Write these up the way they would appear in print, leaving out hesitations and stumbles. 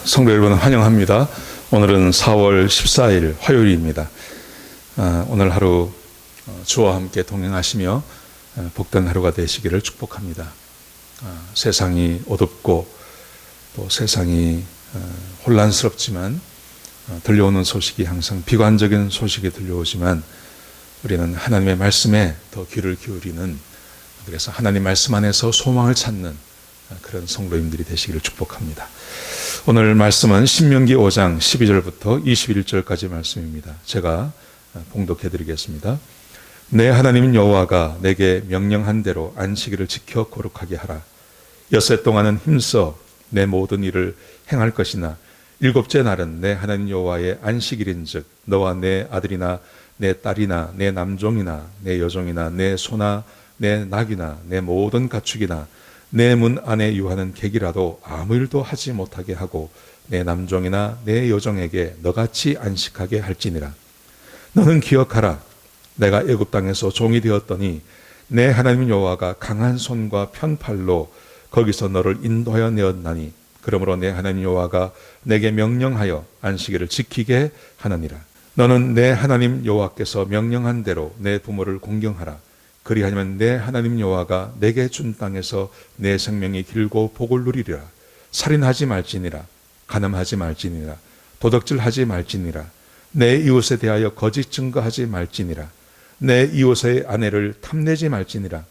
성도 여러분 환영합니다. 오늘은 4월 14일 화요일입니다. 오늘 하루 주와 함께 동행하시며 복된 하루가 되시기를 축복합니다. 세상이 어둡고 또 세상이 혼란스럽지만 들려오는 소식이 항상 비관적인 소식이 들려오지만 우리는 하나님의 말씀에 더 귀를 기울이는, 그래서 하나님 말씀 안에서 소망을 찾는 그런 성도님들이 되시기를 축복합니다. 오늘 말씀은 신명기 5장 12절부터 21절까지 말씀입니다. 제가 봉독해 드리겠습니다. 내 하나님 여호와가 내게 명령한 대로 안식일을 지켜 거룩하게 하라. 엿새 동안은 힘써 내 모든 일을 행할 것이나 일곱째 날은 내 하나님 여호와의 안식일인즉 너와 내 아들이나 내 딸이나 내 남종이나 내 여종이나 내 소나 내 낙이나 내 모든 가축이나 내 문 안에 유하는 객이라도 아무 일도 하지 못하게 하고 내 남종이나 내 여종에게 너같이 안식하게 할지니라. 너는 기억하라. 내가 애굽 땅에서 종이 되었더니 내 하나님 여호와가 강한 손과 편팔로 거기서 너를 인도하여 내었나니 그러므로 내 하나님 여호와가 내게 명령하여 안식일을 지키게 하느니라. 너는 내 하나님 여호와께서 명령한 대로 내 부모를 공경하라. 그리하면 내 하나님 여호와가 내게 준 땅에서 내 생명이 길고 복을 누리리라. 살인하지 말지니라. 간음하지 말지니라. 도둑질하지 말지니라. 내 이웃에 대하여 거짓 증거하지 말지니라. 내 이웃의 아내를 탐내지 말지니라.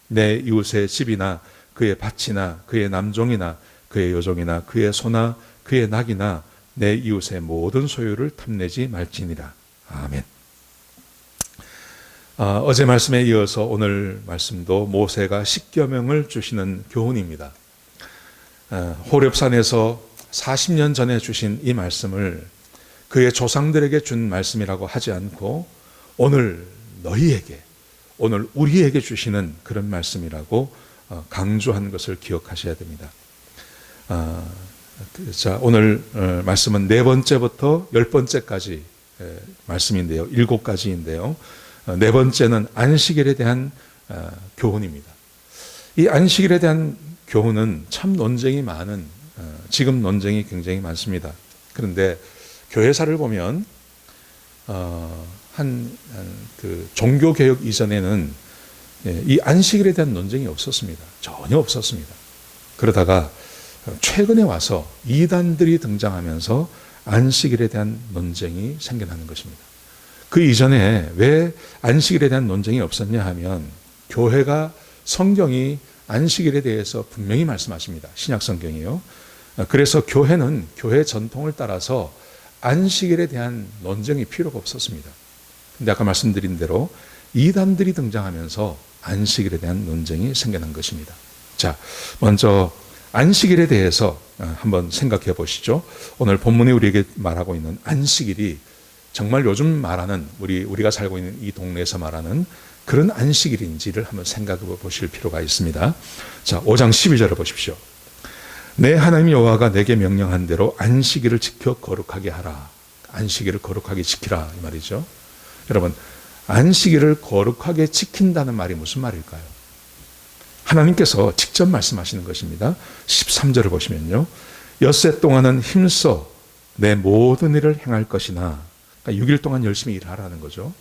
내 이웃의 집이나 그의 밭이나 그의 남종이나 그의 여종이나 그의 소나 그의 낙이나 내 이웃의 모든 소유를 탐내지 말지니라. 아멘. 어제 말씀에 이어서 오늘 말씀도 모세가 10계명을 주시는 교훈입니다. 호렙산에서 40년 전에 주신 이 말씀을 그의 조상들에게 준 말씀이라고 하지 않고 오늘 너희에게, 오늘 우리에게 주시는 그런 말씀이라고 강조한 것을 기억하셔야 됩니다. 자, 오늘 말씀은 4번째부터 10번째까지 말씀인데요. 7가지인데요. 4번째는 안식일에 대한 교훈입니다. 이 안식일에 대한 교훈은 참 논쟁이 많은, 지금 논쟁이 굉장히 많습니다. 그런데 교회사를 보면 그 종교개혁 이전에는 이 안식일에 대한 논쟁이 없었습니다. 전혀 없었습니다. 그러다가 최근에 와서 이단들이 등장하면서 안식일에 대한 논쟁이 생겨나는 것입니다. 그 이전에 왜 안식일에 대한 논쟁이 없었냐 하면 교회가, 성경이 안식일에 대해서 분명히 말씀하십니다. 신약 성경이요. 그래서 교회는 교회 전통을 따라서 안식일에 대한 논쟁이 필요가 없었습니다. 근데 아까 말씀드린 대로 이단들이 등장하면서 안식일에 대한 논쟁이 생겨난 것입니다. 자, 먼저 안식일에 대해서 한번 생각해 보시죠. 오늘 본문이 우리에게 말하고 있는 안식일이 정말 요즘 말하는, 우리가 살고 있는 이 동네에서 말하는 그런 안식일인지를 한번 생각해 보실 필요가 있습니다. 자, 5장 12절을 보십시오. 내 하나님 여호와가 내게 명령한 대로 안식일을 지켜 거룩하게 하라. 안식일을 거룩하게 지키라, 이 말이죠. 여러분, 안식일을 거룩하게 지킨다는 말이 무슨 말일까요? 하나님께서 직접 말씀하시는 것입니다. 13절을 보시면요. 엿새 동안은 힘써 내 모든 일을 행할 것이나, 그러니까 6일 동안 열심히 일하라는 거죠.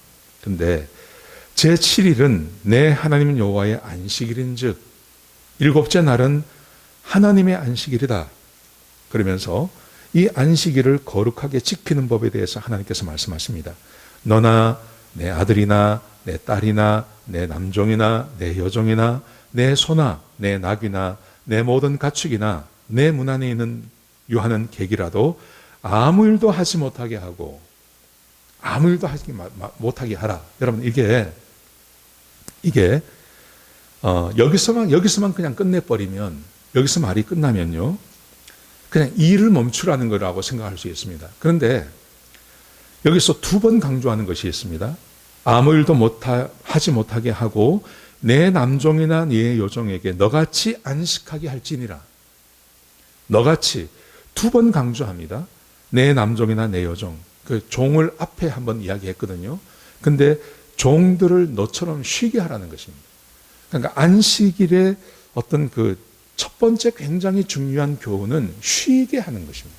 근데 제7일은 내 하나님 여호와의 안식일인즉 일곱째 날은 하나님의 안식일이다. 그러면서 이 안식일을 거룩하게 지키는 법에 대해서 하나님께서 말씀하십니다. 너나 내 아들이나 내 딸이나 내 남종이나 내 여종이나 내 소나 내 낙이나 내 모든 가축이나 내 문 안에 있는 유하는 객이라도 아무 일도 하지 못하게 하고 아무 일도 하지 못하게 하라. 여러분, 이게 여기서만 그냥 끝내버리면, 여기서 말이 끝나면요, 그냥 일을 멈추라는 거라고 생각할 수 있습니다. 그런데 여기서 2번 강조하는 것이 있습니다. 아무 일도 하지 못하게 하고 내 남종이나 네 여종에게 너같이 안식하게 할지니라. 너같이 2번 강조합니다. 내 남종이나 내 여종. 그 종을 앞에 한번 이야기했거든요. 근데 종들을 너처럼 쉬게 하라는 것입니다. 그러니까 안식일의 어떤 그 첫 번째 굉장히 중요한 교훈은 쉬게 하는 것입니다.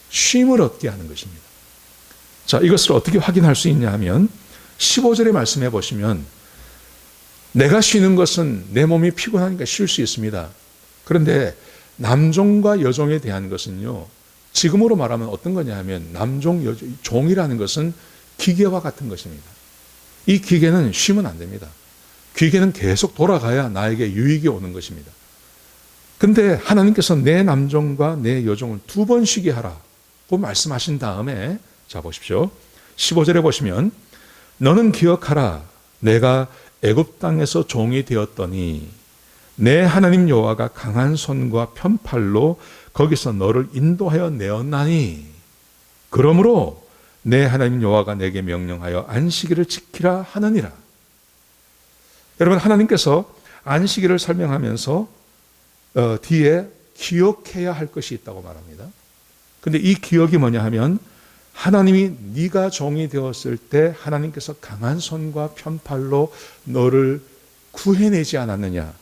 쉼을 얻게 하는 것입니다. 자, 이것을 어떻게 확인할 수 있냐 하면 15절의 말씀해 보시면 내가 쉬는 것은 내 몸이 피곤하니까 쉴 수 있습니다. 그런데 남종과 여종에 대한 것은요, 지금으로 말하면 어떤 거냐 하면 남종, 여종, 종이라는 것은 기계와 같은 것입니다. 이 기계는 쉬면 안 됩니다. 기계는 계속 돌아가야 나에게 유익이 오는 것입니다. 근데 하나님께서 내 남종과 내 여종을 2번 쉬게 하라고 말씀하신 다음에 자 보십시오. 15절에 보시면 너는 기억하라 내가 애굽 땅에서 종이 되었더니 내 하나님 여호와가 강한 손과 편팔로 거기서 너를 인도하여 내었나니 그러므로 내 하나님 여호와가 내게 명령하여 안식일을 지키라 하느니라. 여러분, 하나님께서 안식일을 설명하면서 뒤에 기억해야 할 것이 있다고 말합니다. 근데 이 기억이 뭐냐 하면 하나님이 네가 종이 되었을 때 하나님께서 강한 손과 편팔로 너를 구해내지 않았느냐.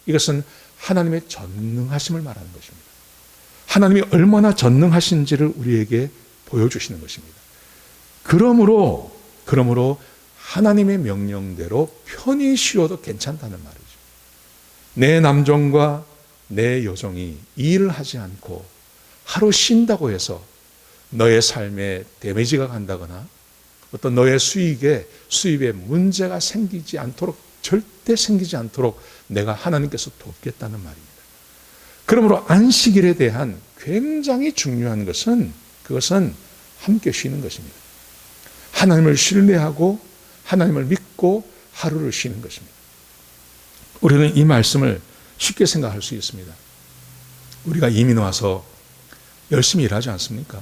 이것은 하나님의 전능하심을 말하는 것입니다. 하나님이 얼마나 전능하신지를 우리에게 보여주시는 것입니다. 그러므로 하나님의 명령대로 편히 쉬어도 괜찮다는 말이죠. 내 남종과 내 여종이 일을 하지 않고 하루 쉰다고 해서 너의 삶에 데미지가 간다거나 어떤 너의 수입에 문제가 생기지 않도록, 절대 생기지 않도록 내가 하나님께서 돕겠다는 말입니다. 그러므로 안식일에 대한 굉장히 중요한 것은 그것은 함께 쉬는 것입니다. 하나님을 신뢰하고 하나님을 믿고 하루를 쉬는 것입니다. 우리는 이 말씀을 쉽게 생각할 수 있습니다. 우리가 이민 와서 열심히 일하지 않습니까?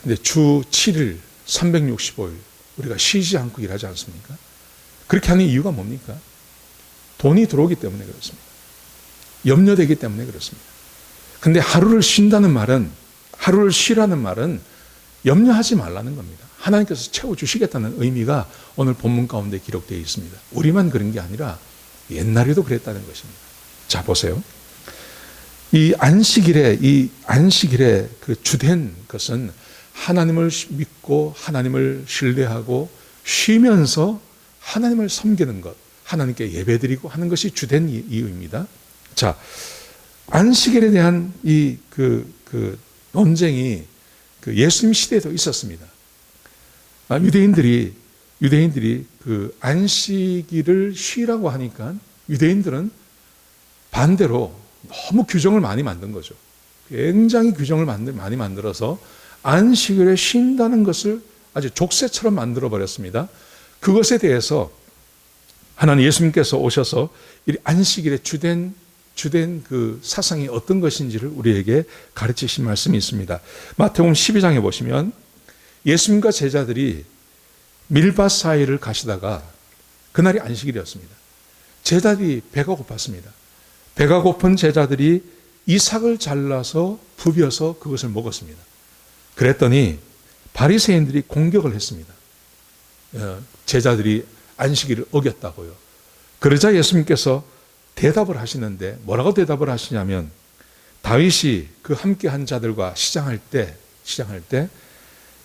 근데 주 7일 365일 우리가 쉬지 않고 일하지 않습니까? 그렇게 하는 이유가 뭡니까? 돈이 들어오기 때문에 그렇습니다. 염려되기 때문에 그렇습니다. 근데 하루를 쉰다는 말은, 하루를 쉬라는 말은 염려하지 말라는 겁니다. 하나님께서 채워주시겠다는 의미가 오늘 본문 가운데 기록되어 있습니다. 우리만 그런 게 아니라 옛날에도 그랬다는 것입니다. 자, 보세요. 이 안식일의 그 주된 것은 하나님을 믿고 하나님을 신뢰하고 쉬면서 하나님을 섬기는 것, 하나님께 예배드리고 하는 것이 주된 이유입니다. 자, 안식일에 대한 그 논쟁이 그 예수님 시대에도 있었습니다. 유대인들이 그 안식일을 쉬라고 하니까 유대인들은 반대로 너무 규정을 많이 만든 거죠. 굉장히 규정을 많이 만들어서 안식일에 쉰다는 것을 아주 족쇄처럼 만들어 버렸습니다. 그것에 대해서 하나님 예수님께서 오셔서 이 안식일의 주된 그 사상이 어떤 것인지를 우리에게 가르치신 말씀이 있습니다. 마태복음 12장에 보시면 예수님과 제자들이 밀밭 사이를 가시다가 그날이 안식일이었습니다. 제자들이 배가 고팠습니다. 배가 고픈 제자들이 이삭을 잘라서 부벼서 그것을 먹었습니다. 그랬더니 바리새인들이 공격을 했습니다. 제자들이 안식일을 어겼다고요. 그러자 예수님께서 대답을 하시는데 뭐라고 대답을 하시냐면 다윗이 그 함께한 자들과 시장할 때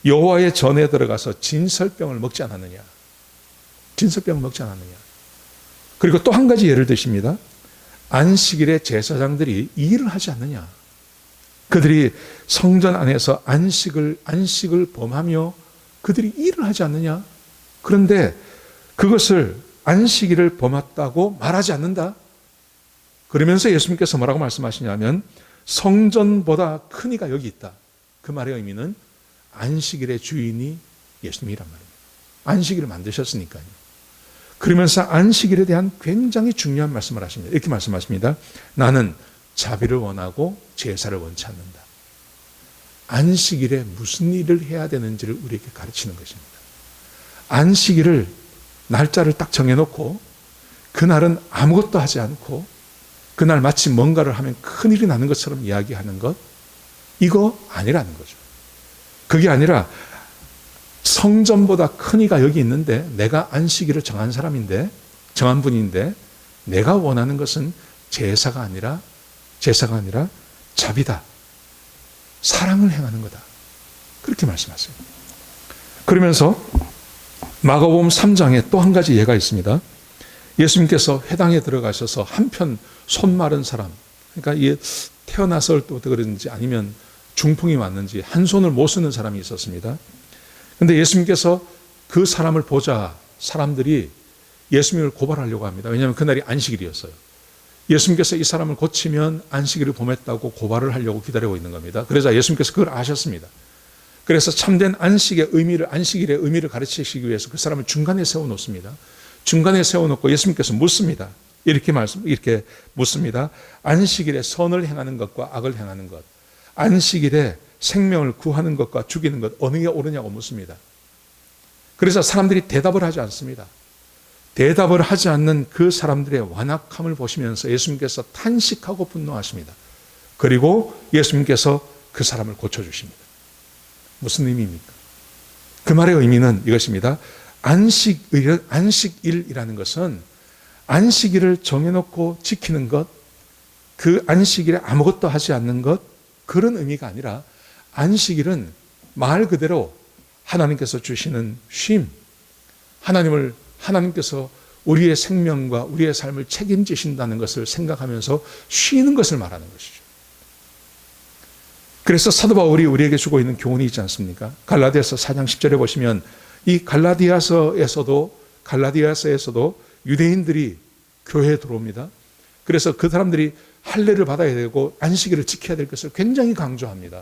여호와의 전에 들어가서 진설병을 먹지 않았느냐. 진설병을 먹지 않았느냐. 그리고 또 한 가지 예를 드십니다. 안식일에 제사장들이 일을 하지 않느냐. 그들이 성전 안에서 안식을 범하며 그들이 일을 하지 않느냐. 그런데 그것을 안식일을 범했다고 말하지 않는다. 그러면서 예수님께서 뭐라고 말씀하시냐면 성전보다 큰 이가 여기 있다. 그 말의 의미는 안식일의 주인이 예수님이란 말입니다. 안식일을 만드셨으니까요. 그러면서 안식일에 대한 굉장히 중요한 말씀을 하십니다. 이렇게 말씀하십니다. 나는 자비를 원하고 제사를 원치 않는다. 안식일에 무슨 일을 해야 되는지를 우리에게 가르치는 것입니다. 안식일을 날짜를 딱 정해놓고 그날은 아무것도 하지 않고 그날 마치 뭔가를 하면 큰일이 나는 것처럼 이야기하는 것, 이거 아니라는 거죠. 그게 아니라 성전보다 큰 이가 여기 있는데 내가 안식일을 정한 사람인데, 정한 분인데 내가 원하는 것은 제사가 아니라 제사가 아니라 자비다. 사랑을 행하는 거다. 그렇게 말씀하세요. 그러면서 마가복음 3장에 또 한 가지 예가 있습니다. 예수님께서 회당에 들어가셔서 한편 손 마른 사람, 그러니까 이게 태어나서부터 그런지 아니면 중풍이 왔는지 한 손을 못 쓰는 사람이 있었습니다. 그런데 예수님께서 그 사람을 보자 사람들이 예수님을 고발하려고 합니다. 왜냐하면 그날이 안식일이었어요. 예수님께서 이 사람을 고치면 안식일을 범했다고 고발을 하려고 기다리고 있는 겁니다. 그래서 예수님께서 그걸 아셨습니다. 그래서 참된 안식일의 의미를 가르치시기 위해서 그 사람을 중간에 세워놓습니다. 중간에 세워놓고 예수님께서 묻습니다. 이렇게 묻습니다. 안식일에 선을 행하는 것과 악을 행하는 것, 안식일에 생명을 구하는 것과 죽이는 것 어느 게 옳으냐고 묻습니다. 그래서 사람들이 대답을 하지 않습니다. 대답을 하지 않는 그 사람들의 완악함을 보시면서 예수님께서 탄식하고 분노하십니다. 그리고 예수님께서 그 사람을 고쳐주십니다. 무슨 의미입니까? 그 말의 의미는 이것입니다. 안식일이라는 것은 안식일을 정해놓고 지키는 것, 그 안식일에 아무것도 하지 않는 것, 그런 의미가 아니라 안식일은 말 그대로 하나님께서 주시는 쉼, 하나님께서 우리의 생명과 우리의 삶을 책임지신다는 것을 생각하면서 쉬는 것을 말하는 것이죠. 그래서 사도 바울이 우리에게 주고 있는 교훈이 있지 않습니까? 갈라디아서 4장 10절에 보시면 이 갈라디아서에서도 유대인들이 교회에 들어옵니다. 그래서 그 사람들이 할례를 받아야 되고 안식일을 지켜야 될 것을 굉장히 강조합니다.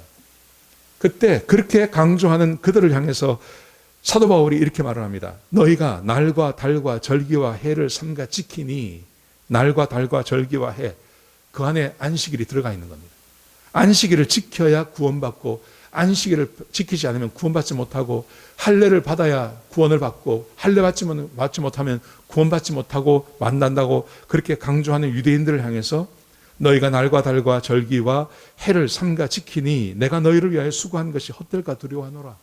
그때 그렇게 강조하는 그들을 향해서 사도 바울이 이렇게 말을 합니다. 너희가 날과 달과 절기와 해를 삼가 지키니, 날과 달과 절기와 해, 그 안에 안식일이 들어가 있는 겁니다. 안식일을 지켜야 구원받고, 안식일을 지키지 않으면 구원받지 못하고, 할례를 받아야 구원을 받고, 할례 받지 못하면 구원받지 못하고 만난다고 그렇게 강조하는 유대인들을 향해서 너희가 날과 달과 절기와 해를 삼가 지키니 내가 너희를 위하여 수고한 것이 헛될까 두려워하노라.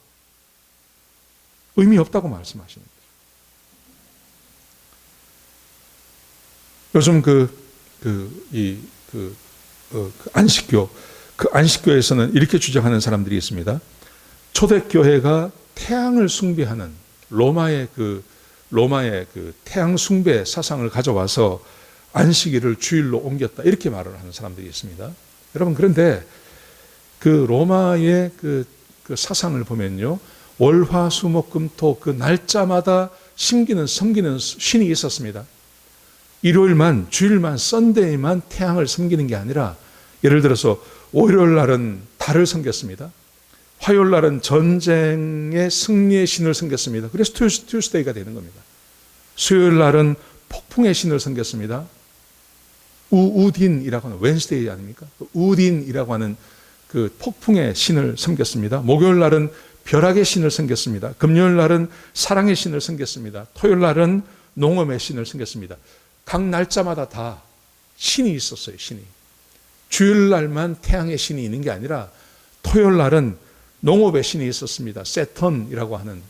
의미 없다고 말씀하시는 거죠. 요즘 안식교에서는 이렇게 주장하는 사람들이 있습니다. 초대교회가 태양을 숭배하는 로마의 태양 숭배 사상을 가져와서 안식일을 주일로 옮겼다, 이렇게 말을 하는 사람들이 있습니다. 여러분, 그런데 그 로마의 그 사상을 보면요, 월화수목금토 그 날짜마다 섬기는 신이 있었습니다. 일요일만, 주일만, 썬데이만 태양을 섬기는 게 아니라, 예를 들어서 월요일 날은 달을 섬겼습니다. 화요일 날은 전쟁의 승리의 신을 섬겼습니다. 그래서 투스데이가 되는 겁니다. 수요일 날은 폭풍의 신을 섬겼습니다. 우딘이라고 하는, 웬스데이 아닙니까? 우딘이라고 하는 그 폭풍의 신을 섬겼습니다. 목요일 날은 벼락의 신을 섬겼습니다. 금요일 날은 사랑의 신을 섬겼습니다. 토요일 날은 농업의 신을 섬겼습니다. 각 날짜마다 다 신이 있었어요, 신이. 주일 날만 태양의 신이 있는 게 아니라 토요일 날은 농업의 신이 있었습니다. 세턴이라고 하는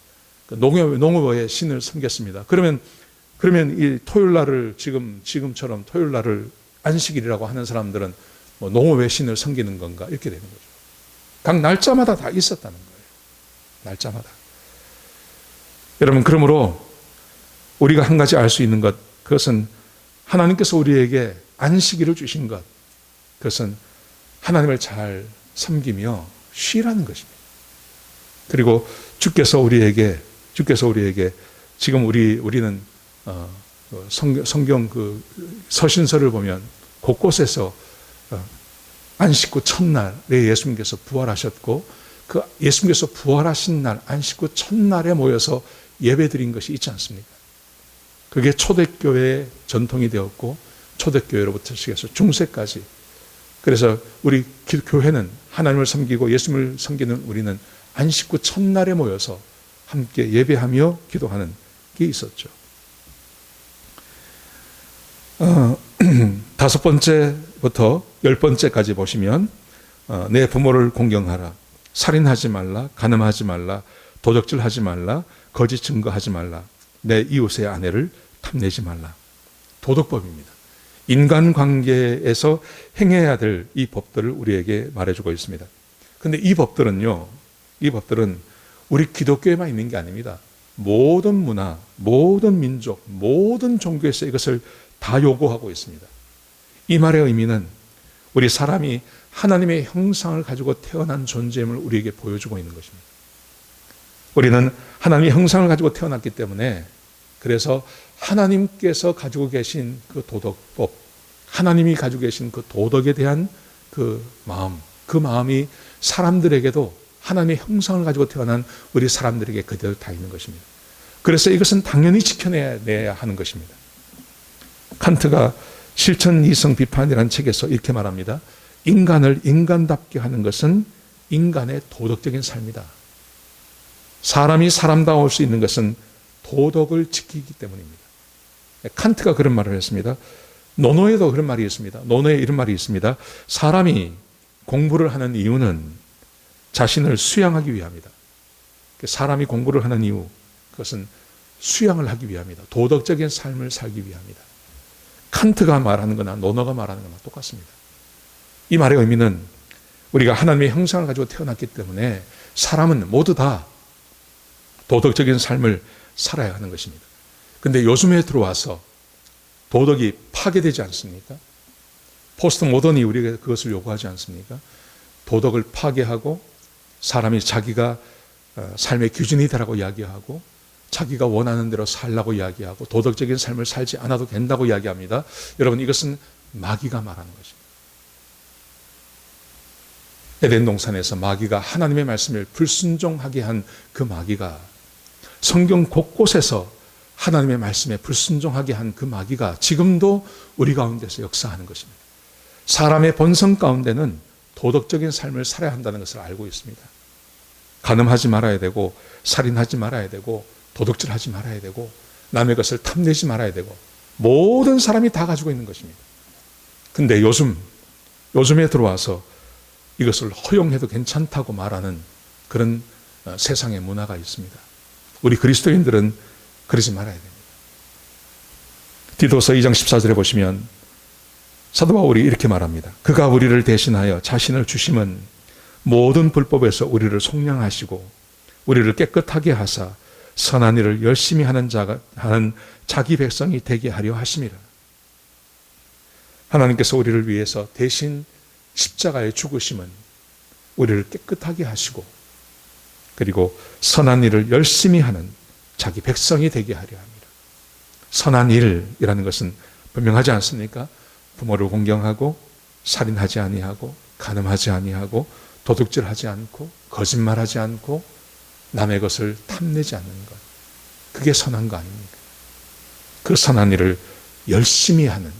농업의 신을 섬겼습니다. 그러면 이 토요일 날을 지금처럼 토요일 날을 안식일이라고 하는 사람들은 뭐 농업의 신을 섬기는 건가, 이렇게 되는 거죠. 각 날짜마다 다 있었다는 거예요. 날짜마다. 여러분, 그러므로 우리가 한 가지 알 수 있는 것, 그것은 하나님께서 우리에게 안식일을 주신 것, 그것은 하나님을 잘 섬기며 쉬라는 것입니다. 그리고 주께서 우리에게 지금 우리는 성경 그 서신서를 보면 곳곳에서 안식 후 첫날에 예수님께서 부활하셨고, 그 예수님께서 부활하신 날 안식 후 첫날에 모여서 예배드린 것이 있지 않습니까? 그게 초대교회의 전통이 되었고, 초대교회로부터 시작해서 중세까지. 그래서 우리 교회는 하나님을 섬기고 예수님을 섬기는 우리는 안식 후 첫날에 모여서 함께 예배하며 기도하는 게 있었죠. 5번째부터 10번째까지 보시면 내 부모를 공경하라, 살인하지 말라, 간음하지 말라, 도적질하지 말라, 거짓 증거하지 말라, 내 이웃의 아내를 탐내지 말라. 도덕법입니다. 인간관계에서 행해야 될 이 법들을 우리에게 말해주고 있습니다. 그런데 이 법들은 우리 기독교에만 있는 게 아닙니다. 모든 문화, 모든 민족, 모든 종교에서 이것을 다 요구하고 있습니다. 이 말의 의미는 우리 사람이 하나님의 형상을 가지고 태어난 존재임을 우리에게 보여주고 있는 것입니다. 우리는 하나님의 형상을 가지고 태어났기 때문에 그래서 하나님께서 가지고 계신 그 도덕법, 하나님이 가지고 계신 그 도덕에 대한 그 마음이 사람들에게도 하나님의 형상을 가지고 태어난 우리 사람들에게 그대로 다 있는 것입니다. 그래서 이것은 당연히 지켜내야 하는 것입니다. 칸트가 실천 이성 비판이라는 책에서 이렇게 말합니다. 인간을 인간답게 하는 것은 인간의 도덕적인 삶이다. 사람이 사람다울 수 있는 것은 도덕을 지키기 때문입니다. 칸트가 그런 말을 했습니다. 노노에도 그런 말이 있습니다. 노노에 이런 말이 있습니다. 사람이 공부를 하는 이유는 자신을 수양하기 위함이다. 사람이 공부를 하는 이유, 그것은 수양을 하기 위함이다. 도덕적인 삶을 살기 위함이다. 칸트가 말하는 거나 노노가 말하는 거나 똑같습니다. 이 말의 의미는 우리가 하나님의 형상을 가지고 태어났기 때문에 사람은 모두 다 도덕적인 삶을 살아야 하는 것입니다. 그런데 요즘에 들어와서 도덕이 파괴되지 않습니까? 포스트 모던이 우리에게 그것을 요구하지 않습니까? 도덕을 파괴하고 사람이 자기가 삶의 기준이 되라고 이야기하고 자기가 원하는 대로 살라고 이야기하고 도덕적인 삶을 살지 않아도 된다고 이야기합니다. 여러분, 이것은 마귀가 말하는 것입니다. 에덴 동산에서 마귀가 하나님의 말씀을 불순종하게 한 그 마귀가, 성경 곳곳에서 하나님의 말씀에 불순종하게 한 그 마귀가 지금도 우리 가운데서 역사하는 것입니다. 사람의 본성 가운데는 도덕적인 삶을 살아야 한다는 것을 알고 있습니다. 간음하지 말아야 되고, 살인하지 말아야 되고, 도둑질하지 말아야 되고, 남의 것을 탐내지 말아야 되고, 모든 사람이 다 가지고 있는 것입니다. 근데 요즘에 들어와서 이것을 허용해도 괜찮다고 말하는 그런 세상의 문화가 있습니다. 우리 그리스도인들은 그러지 말아야 됩니다. 디도서 2장 14절에 보시면 사도 바울이 이렇게 말합니다. 그가 우리를 대신하여 자신을 주심은 모든 불법에서 우리를 속량하시고 우리를 깨끗하게 하사 선한 일을 열심히 하는 자기 백성이 되게 하려 하심이라. 하나님께서 우리를 위해서 대신 십자가에 죽으심은 우리를 깨끗하게 하시고 그리고 선한 일을 열심히 하는 자기 백성이 되게 하려 합니다. 선한 일이라는 것은 분명하지 않습니까? 부모를 공경하고 살인하지 아니하고 간음하지 아니하고 도둑질하지 않고 거짓말하지 않고 남의 것을 탐내지 않는 것, 그게 선한 거 아닙니까? 그 선한 일을 열심히 하는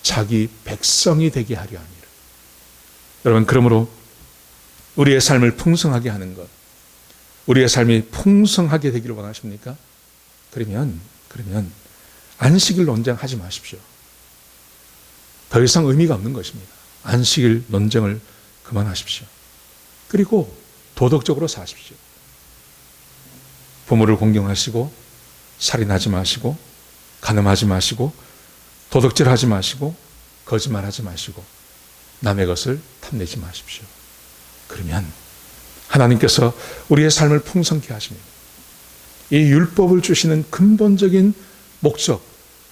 자기 백성이 되게 하려 합니다. 여러분, 그러므로 우리의 삶을 풍성하게 하는 것, 우리의 삶이 풍성하게 되기를 원하십니까? 그러면 안식일 논쟁하지 마십시오. 더 이상 의미가 없는 것입니다. 안식일 논쟁을 그만하십시오. 그리고 도덕적으로 사십시오. 부모를 공경하시고 살인하지 마시고 간음하지 마시고 도덕질하지 마시고 거짓말하지 마시고 남의 것을 탐내지 마십시오. 그러면 하나님께서 우리의 삶을 풍성케 하십니다. 이 율법을 주시는 근본적인 목적,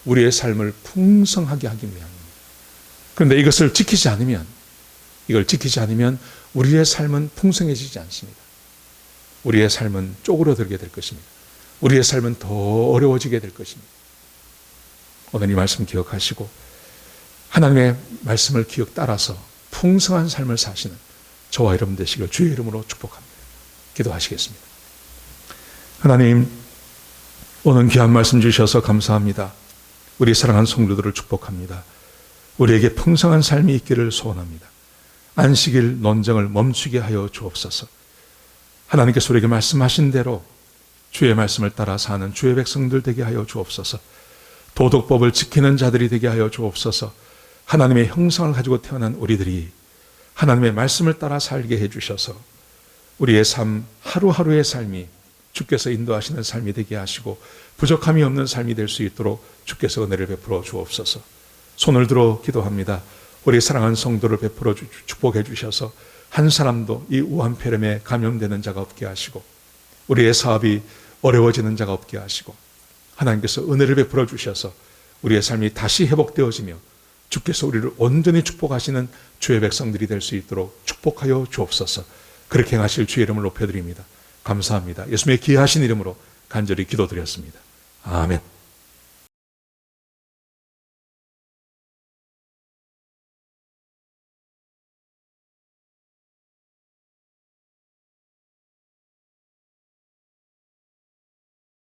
우리의 삶을 풍성하게 하기 위함입니다. 그런데 이걸 지키지 않으면 우리의 삶은 풍성해지지 않습니다. 우리의 삶은 쪼그러들게 될 것입니다. 우리의 삶은 더 어려워지게 될 것입니다. 오늘 이 말씀 기억하시고 하나님의 말씀을 기억 따라서 풍성한 삶을 사시는 저와 여러분 되시길 주의 이름으로 축복합니다. 기도하시겠습니다. 하나님, 오늘 귀한 말씀 주셔서 감사합니다. 우리 사랑하는 성도들을 축복합니다. 우리에게 풍성한 삶이 있기를 소원합니다. 안식일 논쟁을 멈추게 하여 주옵소서. 하나님께서 우리에게 말씀하신 대로 주의 말씀을 따라 사는 주의 백성들 되게 하여 주옵소서. 도덕법을 지키는 자들이 되게 하여 주옵소서. 하나님의 형상을 가지고 태어난 우리들이 하나님의 말씀을 따라 살게 해주셔서 우리의 삶, 하루하루의 삶이 주께서 인도하시는 삶이 되게 하시고 부족함이 없는 삶이 될 수 있도록 주께서 은혜를 베풀어 주옵소서. 손을 들어 기도합니다. 우리 사랑하는 성도를 베풀어 축복해 주셔서 한 사람도 이 우한폐렴에 감염되는 자가 없게 하시고 우리의 사업이 어려워지는 자가 없게 하시고 하나님께서 은혜를 베풀어 주셔서 우리의 삶이 다시 회복되어지며 주께서 우리를 온전히 축복하시는 주의 백성들이 될 수 있도록 축복하여 주옵소서. 그렇게 행하실 주의 이름을 높여드립니다. 감사합니다. 예수님의 귀하신 이름으로 간절히 기도드렸습니다. 아멘.